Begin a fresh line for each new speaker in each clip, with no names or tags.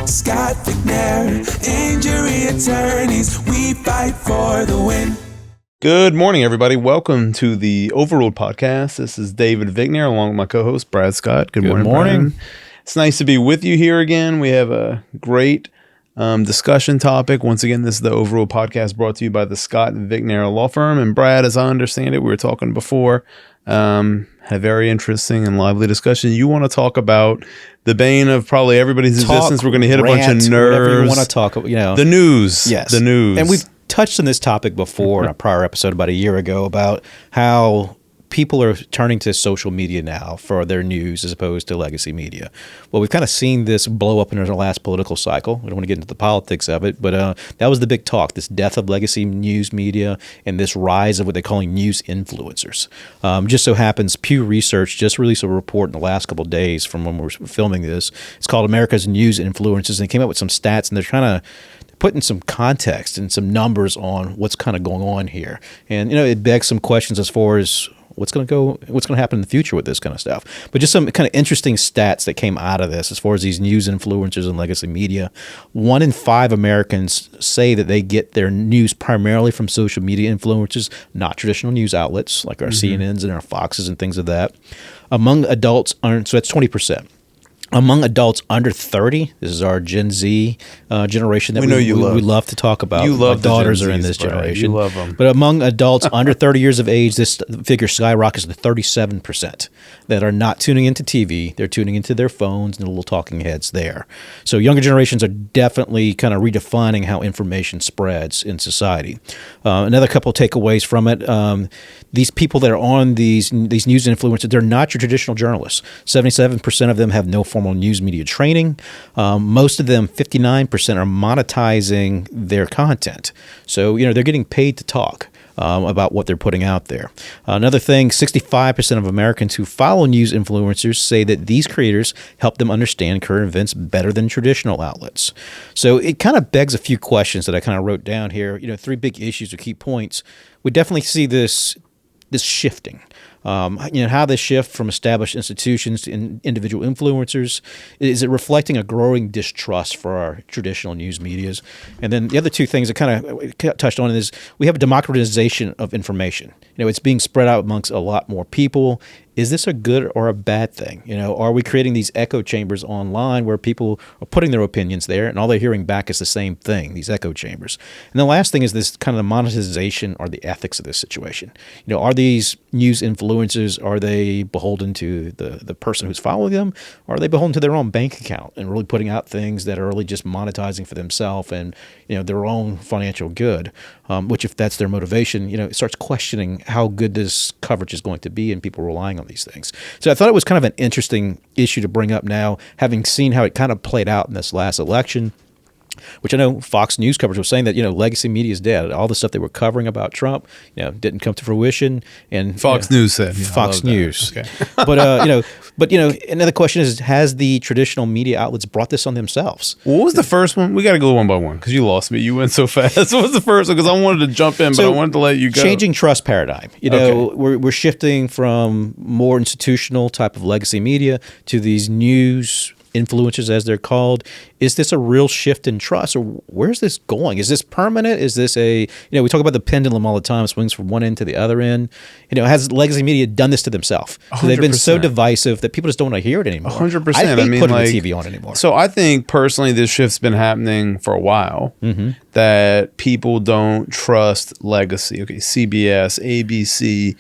Scott McNair, injury attorneys, we fight for the win.
Good morning, everybody. Welcome to the Overruled Podcast. This is David Vigner along with my co-host, Brad Scott. Good morning, Brad. It's nice to be with you here again. We have a great discussion topic. Once again, this is the Overruled Podcast brought to you by the Scott Vigner Law Firm. And Brad, as I understand it, we were talking before, had a very interesting and lively discussion. You want to talk about the bane of probably everybody's existence. We're going to hit a bunch of nerves.
Whatever you want to talk about,
the news.
Yes.
The news.
And we've touched on this topic before in a prior episode about a year ago about how people are turning to social media now for their news as opposed to legacy media. Well, we've kind of seen this blow up in our last political cycle. We don't want to get into the politics of it, but that was the big talk, this death of legacy news media and this rise of what they're calling news influencers. Just so happens Pew Research just released a report in the last couple of days from when we're filming this. It's called America's News Influencers, and they came up with some stats, and they're trying to putting some context and some numbers on what's kind of going on here. And, it begs some questions as far as what's going to happen in the future with this kind of stuff. But just some kind of interesting stats that came out of this as far as these news influencers and legacy media. 1 in 5 Americans say that they get their news primarily from social media influencers, not traditional news outlets like our CNNs and our Foxes and things of that. Among adults, so that's 20%. Among adults under 30, this is our Gen Z generation that we love to talk about.
You love
my daughters
Gen
are in
Zs,
this
Brad.
generation.
You love them.
But among adults under 30 years of age, this figure skyrockets to 37% that are not tuning into TV. They're tuning into their phones and the little talking heads there. So younger generations are definitely kind of redefining how information spreads in society. Another couple of takeaways from it. These people that are on these news influencers, they're not your traditional journalists. 77% of them have no formal news media training. Most of them, 59%, are monetizing their content. So, they're getting paid to talk about what they're putting out there. Another thing, 65% of Americans who follow news influencers say that these creators help them understand current events better than traditional outlets. So it kind of begs a few questions that I kind of wrote down here. 3 big issues or key points. We definitely see this shifting. How they shift from established institutions to individual influencers. Is it reflecting a growing distrust for our traditional news medias? And then the other 2 things I kind of touched on is we have a democratization of information. It's being spread out amongst a lot more people. Is this a good or a bad thing? Are we creating these echo chambers online where people are putting their opinions there and all they're hearing back is the same thing, these echo chambers? And the last thing is this kind of the monetization or the ethics of this situation. Are these news influencers, are they beholden to the person who's following them? Or are they beholden to their own bank account and really putting out things that are really just monetizing for themselves and their own financial good? Which, if that's their motivation, it starts questioning how good this coverage is going to be and people relying on these things. So I thought it was kind of an interesting issue to bring up now, having seen how it kind of played out in this last election, which I know Fox News coverage was saying that, legacy media is dead. All the stuff they were covering about Trump, didn't come to fruition. And
Fox News said.
Fox News.
Okay.
But another question is, has the traditional media outlets brought this on themselves?
What was the first one? We got to go one by one because you lost me. You went so fast. What was the first one? Because I wanted to jump in, but I wanted to let you go.
Changing trust paradigm. We're shifting from more institutional type of legacy media to these news influencers, as they're called. Is this a real shift in trust, or where's this going? Is this permanent? Is this we talk about the pendulum all the time, swings from one end to the other end. Has legacy media done this to themselves? So they've been so divisive that people just don't want to hear it anymore.
100%.
I hate putting the TV on anymore.
So I think personally this shift's been happening for a while, that people don't trust legacy. Okay, CBS, ABC,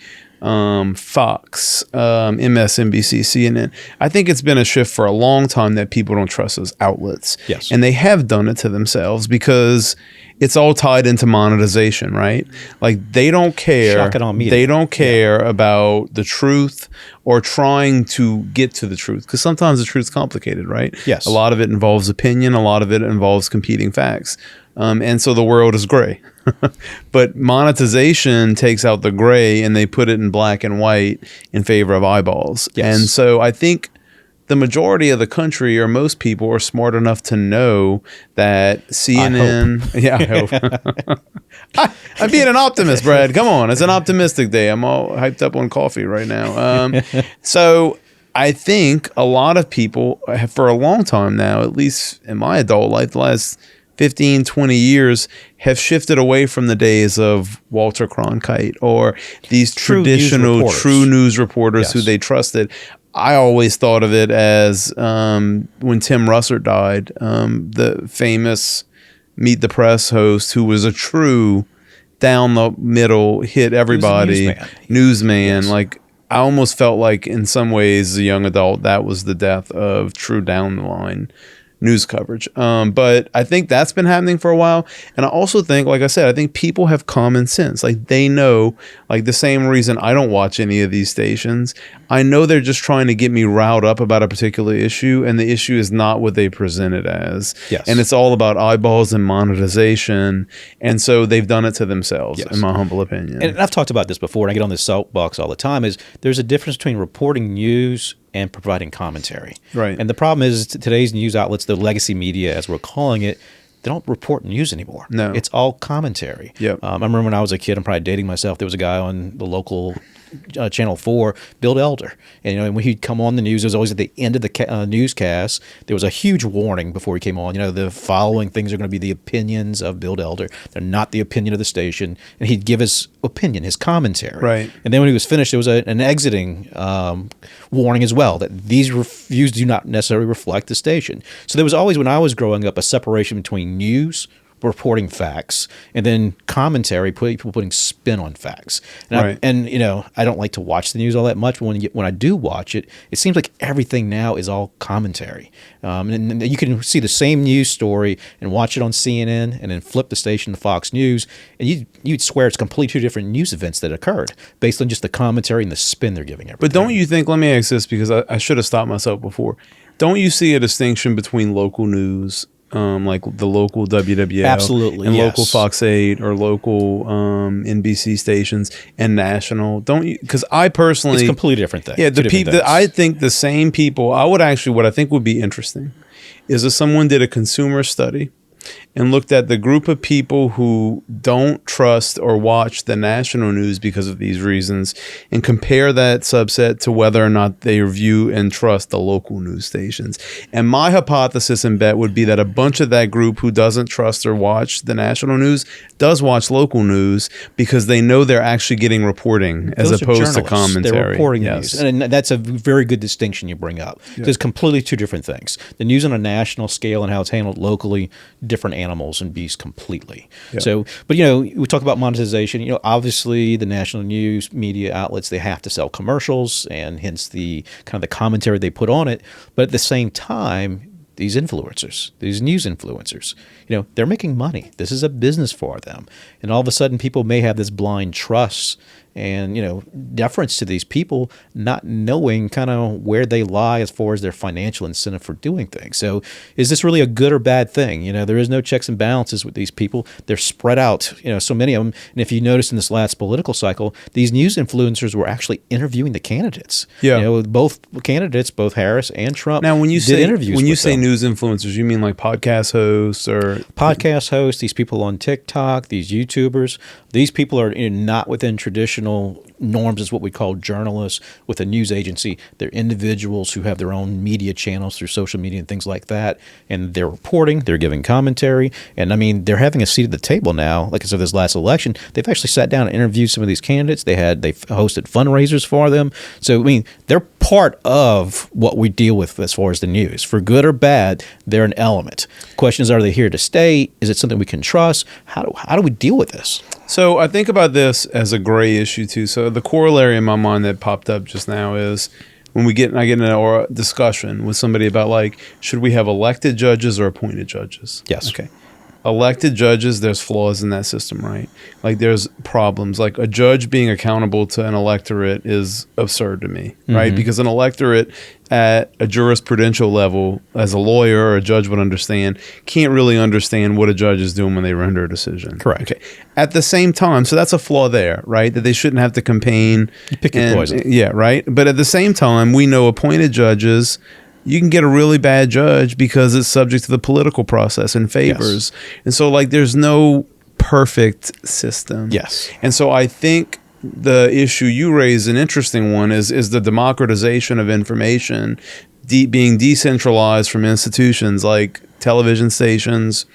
Fox, MSNBC, CNN. I think it's been a shift for a long time that people don't trust those outlets.
Yes.
And they have done it to themselves because it's all tied into monetization, right? Like they don't care.
Shock it on me.
They don't care about the truth or trying to get to the truth, because sometimes the truth's complicated, right?
Yes.
A lot of it involves opinion. A lot of it involves competing facts. And so the world is gray. But monetization takes out the gray and they put it in black and white in favor of eyeballs.
Yes.
And so I think the majority of the country, or most people, are smart enough to know that CNN. I hope. I'm being an optimist, Brad. Come on. It's an optimistic day. I'm all hyped up on coffee right now. So I think a lot of people have, for a long time now, at least in my adult life, the last 15, 20 years, have shifted away from the days of Walter Cronkite or these traditional true news reporters who they trusted. I always thought of it as when Tim Russert died, the famous Meet the Press host who was a true down the middle, hit everybody, newsman.
Yes.
Like, I almost felt like in some ways as a young adult, that was the death of true down the line news coverage. But I think that's been happening for a while. And I also think, like I said, I think people have common sense. Like, they know, like the same reason I don't watch any of these stations. I know they're just trying to get me riled up about a particular issue, and the issue is not what they present it as.
Yes.
And it's all about eyeballs and monetization. And so they've done it to themselves, in my humble opinion.
And I've talked about this before, and I get on this soapbox all the time, is there's a difference between reporting news and providing commentary.
Right.
And the problem is today's news outlets, the legacy media, as we're calling it, they don't report news anymore.
No.
It's all commentary.
Yep.
I remember when I was a kid, I'm probably dating myself, there was a guy on the local Channel 4, Bill Elder. And when he'd come on the news, it was always at the end of the newscast. There was a huge warning before he came on. The following things are going to be the opinions of Bill Elder. They're not the opinion of the station. And he'd give his opinion, his commentary.
Right.
And then when he was finished, there was an exiting warning as well, that these views do not necessarily reflect the station. So there was always, when I was growing up, a separation between news, reporting facts, and then commentary, people putting spin on facts. And I don't like to watch the news all that much, but when I do watch it, it seems like everything now is all commentary. And you can see the same news story and watch it on CNN and then flip the station to Fox News, and you'd swear it's completely two different news events that occurred based on just the commentary and the spin they're giving everything.
But don't you think, let me ask this, because I should have stopped myself before. Don't you see a distinction between local news, like the local WWL,
absolutely,
and
yes,
local Fox 8 or local NBC stations, and national? Don't you? Because I personally,
it's a completely different thing.
Yeah, I think the same people. I would actually, what I think would be interesting, is if someone did a consumer study and looked at the group of people who don't trust or watch the national news because of these reasons, and compare that subset to whether or not they view and trust the local news stations. And my hypothesis and bet would be that a bunch of that group who doesn't trust or watch the national news does watch local news because they know they're actually getting reporting as opposed to commentary.
They're reporting news. And that's a very good distinction you bring up. Yeah. There's completely two different things. The news on a national scale and how it's handled locally, different animals and beasts completely. Yeah. So, but we talk about monetization. Obviously the national news media outlets, they have to sell commercials, and hence the kind of the commentary they put on it. But at the same time, these influencers, these news influencers, they're making money. This is a business for them. And all of a sudden people may have this blind trust and, deference to these people, not knowing kind of where they lie as far as their financial incentive for doing things. So is this really a good or bad thing? There is no checks and balances with these people. They're spread out, so many of them. And if you notice in this last political cycle, these news influencers were actually interviewing the candidates. Yeah. Both candidates, both Harris and Trump.
Now, when you
did interviews
when you
with
say
them.
News influencers, you mean like podcast hosts or
podcast hosts, these people on TikTok, these YouTubers. These people are not within traditional norms as what we call journalists with a news agency. They're individuals who have their own media channels through social media and things like that. And they're reporting, they're giving commentary. And they're having a seat at the table now. Like I said, this last election, they've actually sat down and interviewed some of these candidates. They've hosted fundraisers for them. So, they're part of what we deal with as far as the news. For good or bad, they're an element. Question is, are they here to stay? Is it something we can trust? How do we deal with this?
So I think about this as a gray issue too. So the corollary in my mind that popped up just now is when I get in a discussion with somebody about, like, should we have elected judges or appointed judges?
Yes.
Okay. Elected judges, there's flaws in that system, right? Like, there's problems. Like, a judge being accountable to an electorate is absurd to me, right?
Mm-hmm.
Because an electorate at a jurisprudential level, as a lawyer or a judge would understand, can't really understand what a judge is doing when they render a decision.
Correct.
Okay. At the same time, so that's a flaw there, right? That they shouldn't have to campaign.
You pick your poison.
Yeah, right? But at the same time, we know appointed judges, you can get a really bad judge because it's subject to the political process and favors. Yes. And so, like, there's no perfect system.
Yes.
And so I think the issue you raise, an interesting one, is the democratization of information being decentralized from institutions like television stations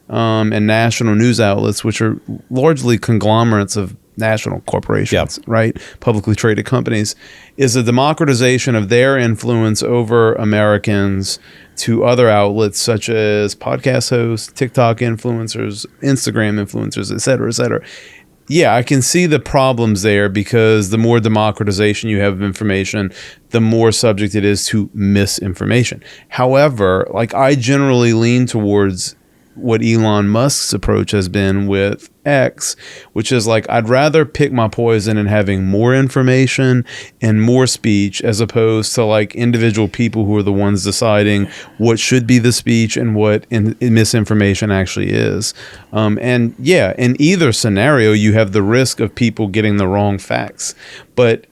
and national news outlets, which are largely conglomerates of national corporations, right? Publicly traded companies, is a democratization of their influence over Americans to other outlets such as podcast hosts, TikTok influencers, Instagram influencers, et cetera, et cetera. Yeah, I can see the problems there because the more democratization you have of information, the more subject it is to misinformation. However, like I generally lean towards what Elon Musk's approach has been with X, which is like, I'd rather pick my poison in having more information and more speech as opposed to like individual people who are the ones deciding what should be the speech and what misinformation actually is. And yeah, in either scenario, you have the risk of people getting the wrong facts. But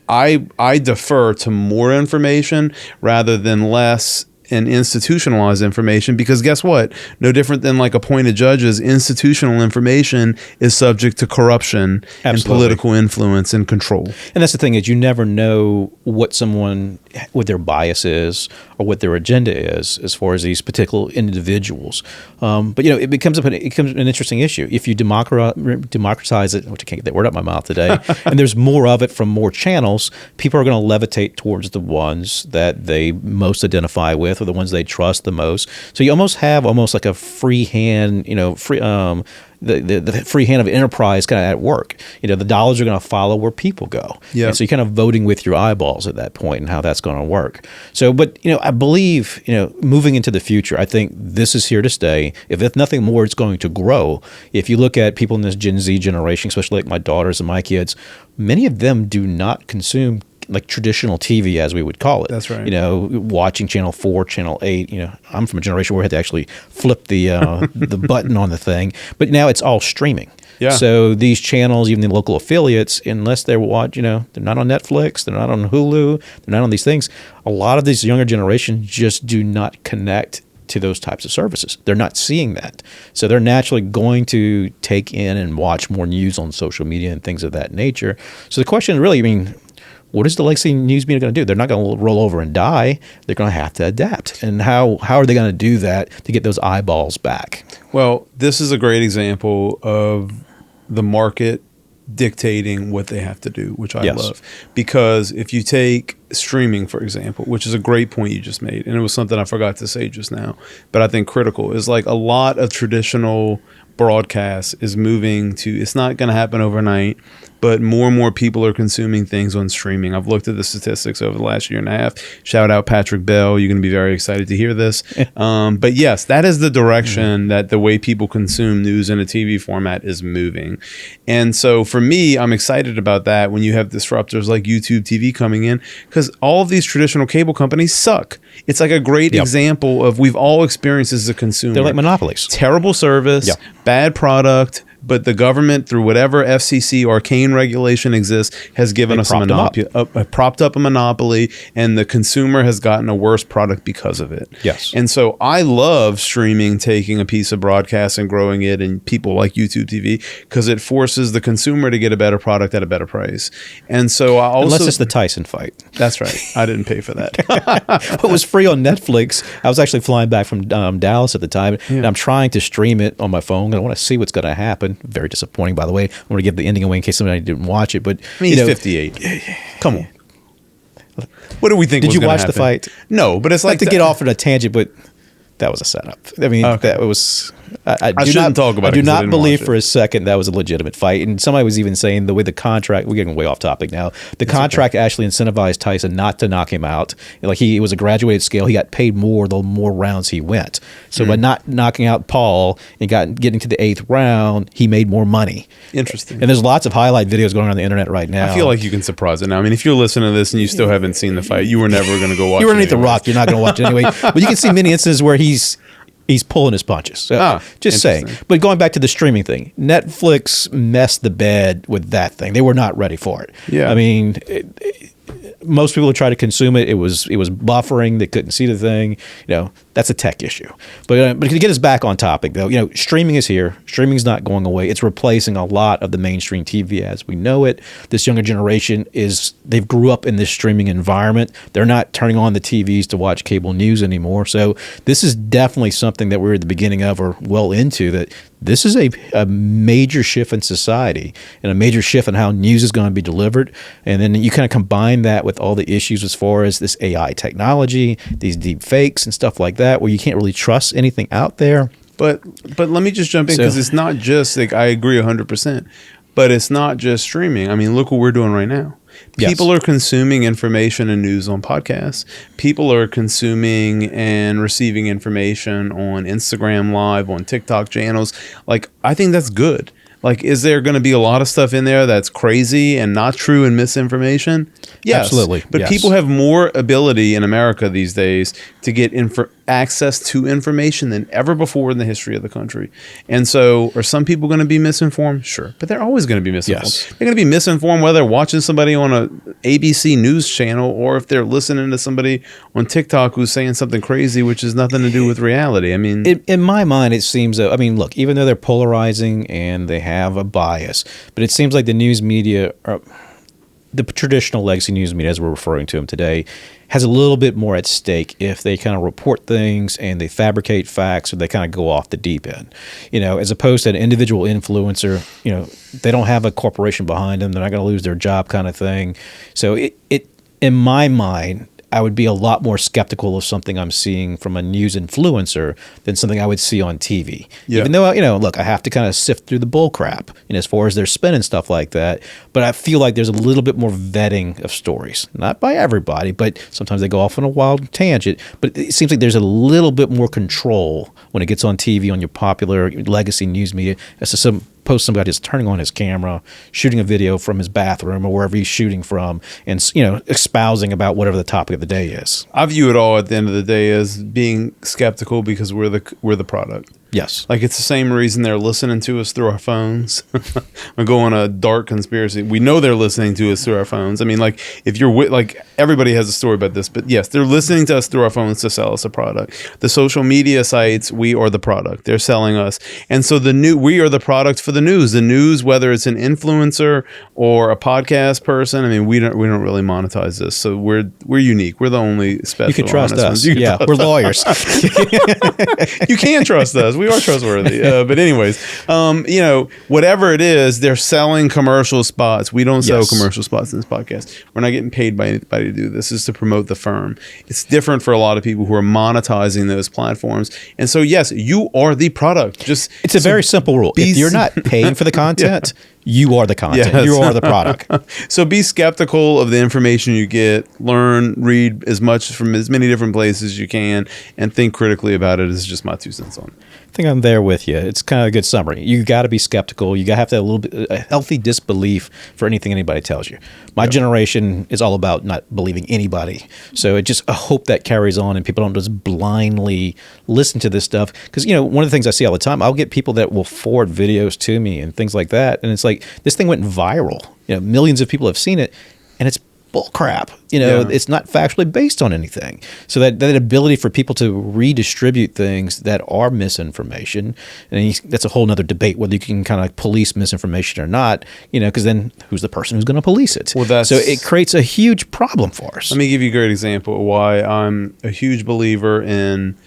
I defer to more information rather than less and institutionalized information, because guess what? No different than like appointed judges, institutional information is subject to corruption and political influence and control. And
that's the thing, is you never know what their bias is or what their agenda is as far as these particular individuals. But it becomes an interesting issue. If you democratize it, which I can't get that word out my mouth today, and there's more of it from more channels, people are going to levitate towards the ones that they most identify with, or the ones they trust the most. So you almost have like a free hand, the free hand of enterprise kind of at work. The dollars are going to follow where people go. Yeah. And so you're kind of voting with your eyeballs at that point and how that's going to work. So, but, I believe, moving into the future, I think this is here to stay. If nothing more, it's going to grow. If you look at people in this Gen Z generation, especially like my daughters and my kids, many of them do not consume like traditional TV, as we would call it.
That's right.
Watching Channel 4, Channel 8. I'm from a generation where we had to actually flip the the button on the thing. But now it's all streaming. Yeah. So these channels, even the local affiliates, unless they're they're not on Netflix, they're not on Hulu, they're not on these things. A lot of these younger generations just do not connect to those types of services. They're not seeing that. So they're naturally going to take in and watch more news on social media and things of that nature. So the question really, what is the legacy news media going to do? They're not going to roll over and die. They're going to have to adapt. And how are they going to do that to get those eyeballs back?
Well, this is a great example of the market dictating what they have to do, which I love. Because if you take streaming, for example, which is a great point you just made, and it was something I forgot to say just now, but I think critical, is like a lot of traditional broadcast is moving to, it's not going to happen overnight, but more and more people are consuming things on streaming. I've looked at the statistics over the last year and a half. Shout out Patrick Bell. You're going to be very excited to hear this. But yes, that is the direction that the way people consume news in a TV format is moving. And so for me, I'm excited about that when you have disruptors like YouTube TV coming in, because all of these traditional cable companies suck. It's like a great example of, we've all experienced as a consumer.
They're like monopolies.
Terrible service, bad product, but the government, through whatever FCC arcane regulation exists, has given us a monopoly, propped up a monopoly, and the consumer has gotten a worse product because of it.
Yes.
And so I love streaming, taking a piece of broadcast and growing it, and people like YouTube TV, because it forces the consumer to get a better product at a better price. And so I also...
Unless it's the Tyson fight.
That's right. I didn't pay for that.
It was free on Netflix. I was actually flying back from Dallas at the time, and I'm trying to stream it on my phone. I want to see what's going to happen. Very disappointing, by the way. I'm going to give the ending away in case somebody didn't watch it. But
he's 58. Come on. What do we think?
Did you watch the fight?
No, but it's like
to get off on a tangent, but that was a setup. That was. I
shouldn't talk about it.
I do not believe for a second that was a legitimate fight. And somebody was even saying the way the contract, we're getting way off topic now, the contract actually incentivized Tyson not to knock him out. Like he was a graduated scale. He got paid more the more rounds he went. So by not knocking out Paul and getting to the 8th round, he made more money.
Interesting.
And there's lots of highlight videos going on the internet right now.
I feel like you can surprise it now. I mean, if you're listening to this and you still haven't seen the fight, you were never going to go watch it.
You're underneath the rock. You're not going to watch it anyway. But you can see many instances where he's pulling his punches. So, just saying. But going back to the streaming thing, Netflix messed the bed with that thing. They were not ready for it.
Yeah.
I mean, most people would try to consume it. It was buffering. They couldn't see the thing. That's a tech issue. But to get us back on topic, though, streaming is here. Streaming is not going away. It's replacing a lot of the mainstream TV as we know it. This younger generation they've grew up in this streaming environment. They're not turning on the TVs to watch cable news anymore. So this is definitely something that we're at the beginning of or well into, that this is a major shift in society and a major shift in how news is going to be delivered. And then you kind of combine that with all the issues as far as this AI technology, these deep fakes and stuff like that, where you can't really trust anything out there.
But let me just jump in, because it's not just like, I agree 100%, but it's not just streaming. I mean, look what we're doing right now. People are consuming information and news on podcasts. People are consuming and receiving information on Instagram Live, on TikTok channels. Like, I think that's good. Like, is there going to be a lot of stuff in there that's crazy and not true and misinformation? Yes. Absolutely. But people have more ability in America these days to get access to information than ever before in the history of the country. And so, are some people going to be misinformed? Sure. But they're always going to be misinformed. Yes. They're going to be misinformed whether they're watching somebody on a ABC news channel or if they're listening to somebody on TikTok who's saying something crazy, which has nothing to do with reality. I mean,
in my mind, it seems that, look, even though they're polarizing and they have a bias, but it seems like the news media, the traditional legacy news media, as we're referring to them today, has a little bit more at stake if they kind of report things and they fabricate facts, or they kind of go off the deep end, as opposed to an individual influencer. They don't have a corporation behind them. They're not going to lose their job, kind of thing. So it in my mind, I would be a lot more skeptical of something I'm seeing from a news influencer than something I would see on TV. Yeah. Even though, look, I have to kind of sift through the bull crap, as far as their spin and stuff like that. But I feel like there's a little bit more vetting of stories. Not by everybody, but sometimes they go off on a wild tangent. But it seems like there's a little bit more control when it gets on TV, on your popular legacy news media, as to suppose somebody is turning on his camera, shooting a video from his bathroom or wherever he's shooting from, and espousing about whatever the topic of the day is.
I view it all at the end of the day as being skeptical, because we're the product.
Yes.
Like, it's the same reason they're listening to us through our phones. I go on a dark conspiracy. We know they're listening to us through our phones. I mean, like, if you're everybody has a story about this, but yes, they're listening to us through our phones to sell us a product. The social media sites, we are the product. They're selling us. And so we are the product for the news. The news, whether it's an influencer or a podcast person, I mean, we don't really monetize this. So we're unique. We're the only special.
You can trust us. Yeah, we're lawyers.
You can trust us. We are trustworthy. But anyways, whatever it is, they're selling commercial spots. We don't sell commercial spots in this podcast. We're not getting paid by anybody to do this. This is to promote the firm. It's different for a lot of people who are monetizing those platforms. And so, yes, you are the product.
It's a very simple rule. If you're not paying for the content, you are the content. Yes. You are the product.
So be skeptical of the information you get. Learn, read as much from as many different places as you can, and think critically about it. Is just my 2 cents on it.
I think I'm there with you. It's kind of a good summary. You got to be skeptical. You got to have a little bit a healthy disbelief for anything anybody tells you. My generation is all about not believing anybody. So I hope that carries on and people don't just blindly listen to this stuff. Because, one of the things I see all the time, I'll get people that will forward videos to me and things like that. And it's like, this thing went viral. Millions of people have seen it, and it's bull crap. It's not factually based on anything. So that ability for people to redistribute things that are misinformation, and that's a whole nother debate whether you can kind of police misinformation or not, because then who's the person who's going to police it? So it creates a huge problem for us.
Let me give you a great example of why I'm a huge believer in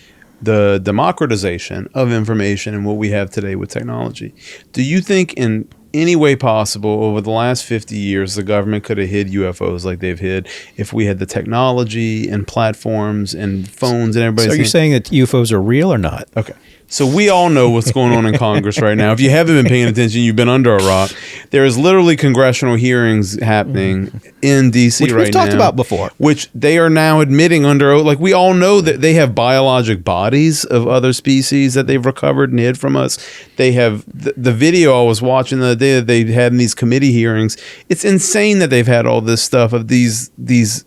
the democratization of information and what we have today with technology. Do you think in any way possible over the last 50 years the government could have hid UFOs like they've hid if we had the technology and platforms and phones and everybody's
So are you saying that UFOs are real or not?
Okay. So we all know what's going on in Congress right now. If you haven't been paying attention, you've been under a rock. There is literally congressional hearings happening in D.C. right now. Which
we've talked about before.
Which they are now admitting under oath. Like, we all know that they have biologic bodies of other species that they've recovered and hid from us. They have the video I was watching the other day that they had in these committee hearings. It's insane that they've had all this stuff of these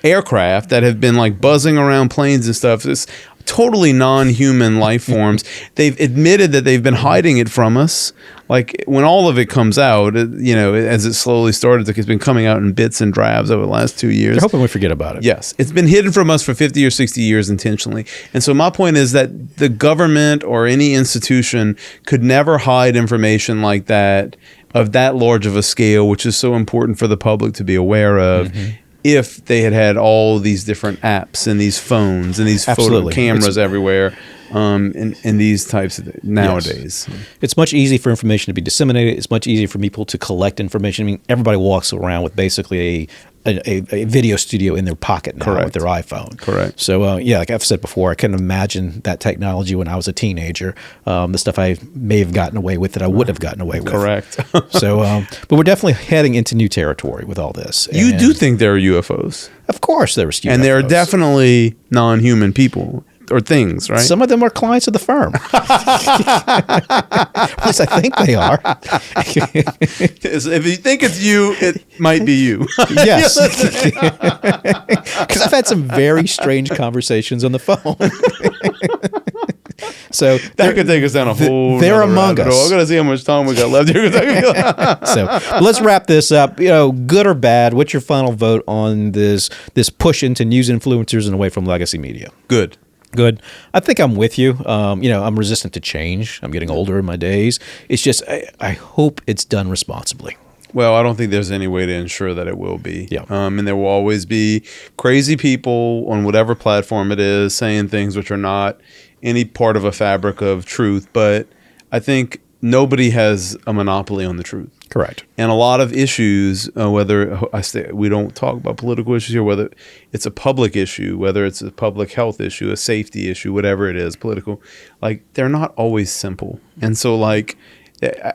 aircraft that have been like buzzing around planes and stuff. It's totally non-human life forms. They've admitted that they've been hiding it from us. Like when all of it comes out, as it slowly started, it's been coming out in bits and drabs over the last 2 years.
They're hoping we forget about it.
Yes. It's been hidden from us for 50 or 60 years intentionally. And so my point is that the government or any institution could never hide information like that, of that large of a scale, which is so important for the public to be aware of. If they had all these different apps and these phones and these photo cameras everywhere, in these types of nowadays.
Yes. It's much easier for information to be disseminated. It's much easier for people to collect information. I mean, everybody walks around with basically a video studio in their pocket now with their iPhone.
Correct.
So, like I've said before, I couldn't imagine that technology when I was a teenager. The stuff I may have gotten away with that I wouldn't have gotten away with.
Correct.
So, but we're definitely heading into new territory with all this.
You do think there are UFOs?
Of course there was UFOs.
And there are definitely non-human people. Or things, right?
Some of them are clients of the firm. At least I think they are.
If you think it's you, it might be you.
Yes. Because I've had some very strange conversations on the phone. So
that could take us down a whole.
They're among us.
I'm going to see how much time we got left here.
So let's wrap this up. Good or bad? What's your final vote on this push into news influencers and away from legacy media?
Good.
I think I'm with you. I'm resistant to change. I'm getting older in my days. It's just I hope it's done responsibly.
Well, I don't think there's any way to ensure that it will be.
Yeah.
And there will always be crazy people on whatever platform it is saying things which are not any part of a fabric of truth. But I think nobody has a monopoly on the truth.
Correct.
And a lot of issues, we don't talk about political issues here, whether it's a public issue, whether it's a public health issue, a safety issue, whatever it is, political, like they're not always simple. And so like,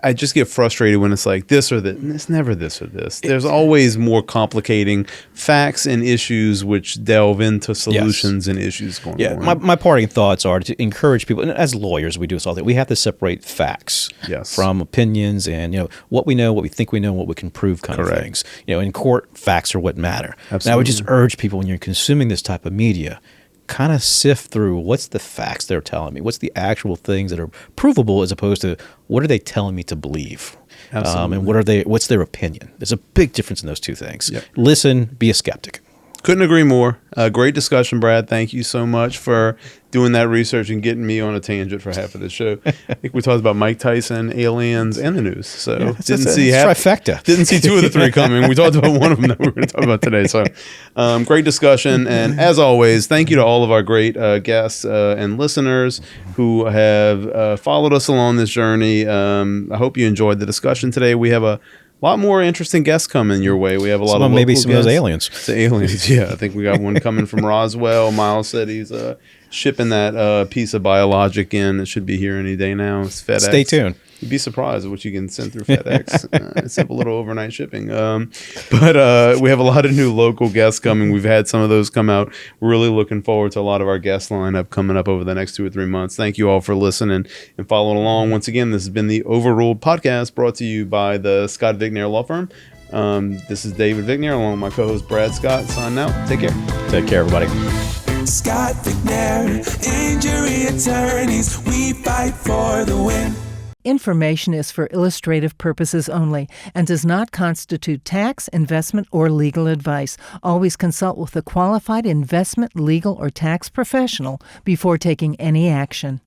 I just get frustrated when it's like this or that. It's never this or this. There's always more complicating facts and issues which delve into solutions and issues going on.
My parting thoughts are to encourage people, and as lawyers we do this all day, we have to separate facts from opinions and what we know, what we think we know, and what we can prove kind of things. In court, facts are what matter.
Absolutely.
And I would just urge people when you're consuming this type of media, kind of sift through what's the facts they're telling me, what's the actual things that are provable, as opposed to what are they telling me to believe, and what's their opinion. There's a big difference in those two things. Listen, be a skeptic.
Couldn't agree more. Great discussion, Brad. Thank you so much for doing that research and getting me on a tangent for half of the show. I think we talked about Mike Tyson, aliens, and the news. So didn't see
trifecta.
Didn't see two of the three coming. We talked about one of them that we were going to talk about today. So great discussion. And as always, thank you to all of our great guests and listeners who have followed us along this journey. I hope you enjoyed the discussion today. We have a lot more interesting guests coming your way. We have a lot of
maybe some of those aliens.
The aliens, yeah. I think we got one coming from Roswell. Miles said he's shipping that piece of biologic in. It should be here any day now. It's FedEx.
Stay tuned.
You'd be surprised at what you can send through FedEx. It's a little overnight shipping. But we have a lot of new local guests coming. We've had some of those come out. We're really looking forward to a lot of our guest lineup coming up over the next 2 or 3 months. Thank you all for listening and following along. Once again, this has been the Overruled Podcast brought to you by the Scott Vignair Law Firm. This is David Vignair along with my co-host Brad Scott. Signing out. Take care.
Take care, everybody.
Scott Vignair, injury attorneys, we fight for the win.
Information is for illustrative purposes only and does not constitute tax, investment, or legal advice. Always consult with a qualified investment, legal, or tax professional before taking any action.